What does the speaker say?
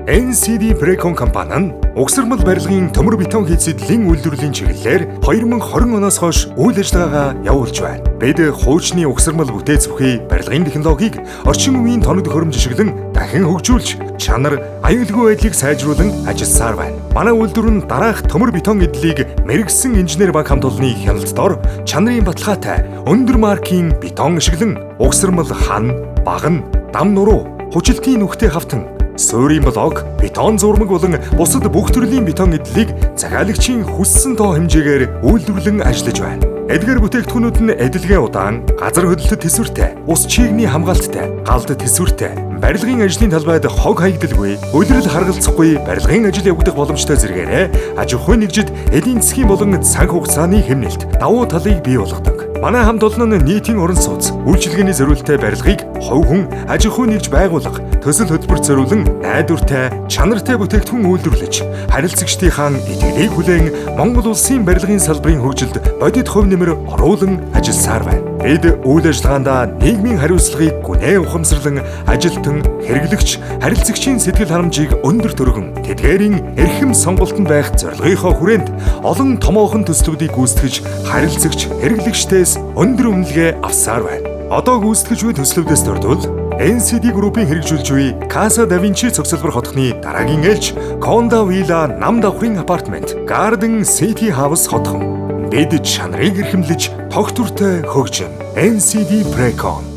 NCD Precon компани нь угсармал барилгын төмөр бетон хийцэдлийн үйлдвэрлэлийн чиглэлээр 2020 оноос хойш үйл ажиллагаагаа явуулж байна. Бид хуучны угсармал бүтээц бүхий барилгын технологиг орчин үеийн тоног төхөөрөмж ашиглан дахин хөгжүүлж, чанар, аюулгүй байдлыг сайжруулан ажилласаар байна. Манай үйлдвэр нь дараах төмөр бетон эдлийг мэрэгсэн инженер баг хамт олонны хяналтд ор чанарын баталгаатай өндөр маркийн бетон ашиглан угсармал хан, баган, дам нуруу, хүчилтийн нүхтэй хавтан суурийн блок, бетон зурмаг болон бусад бүх төрлийн бетон эдлийг захиалагчийн хүссэн тоо хэмжээгээр үйлдвэрлэн ажиллаж байна. Эдгээр бүтээгдэхүүнүүд нь эдэлгээ удаан, газар хөдлөлтөд тэсвэртэй, ус чийгний хамгаалттай, галд тэсвэртэй, барилгын ажлын талбайд хог хаягдалгүй, улирал харгалзахгүй барилгын ажил явагдах боломжтой зэрэгээрээ аж ахуйн нэгжид эдийн засгийн болон цаг хугацааны хэмнэлт давуу талыг бий болгодог. Манай хамт олон нь нийтийн орон сууц, үйлчилгээний зориулалттай барилгыг хувь хүн аж ахуй нэгж байгуулга, төсөл хөтөлбөрт зориулан найдвартай, чанартай бүтээгдэхүүн үйлдвэрлэж, харилцагчдынхаа итгэлийг хүлээн Монгол улсын барилгын салбарын хөгжилд бодит хувь нэмэр оруулан ажилласаар байна. Бид үйл ажиллагаанд нийгмийн хариуцлагыг гүнээ ухамсарлан ажилтан, хэрэглэгч, харилцагчийн сэтгэл харамжийг өндөр төргөн, тэдгээрийн эрхэм сонголтод байх зорилгынхоо хүрээнд олон томоохон төслүүдийг гүйцэтгэж, харилцагч, хэрэглэгчдээс өндөр үнэлгээ авсаар байна. Одоо гүйцэтгэж буй төслүүдээс дурдвал NCD группийн хэрэгжүүлж буй Casa Da Vinci цогцлбор хотхны дараагийн ээлж Conda Villa нам давхрын апартмент Garden City House хотхон. Бид чанарыг эрхэмлэж тогтвортой хөгжим. NCD Precon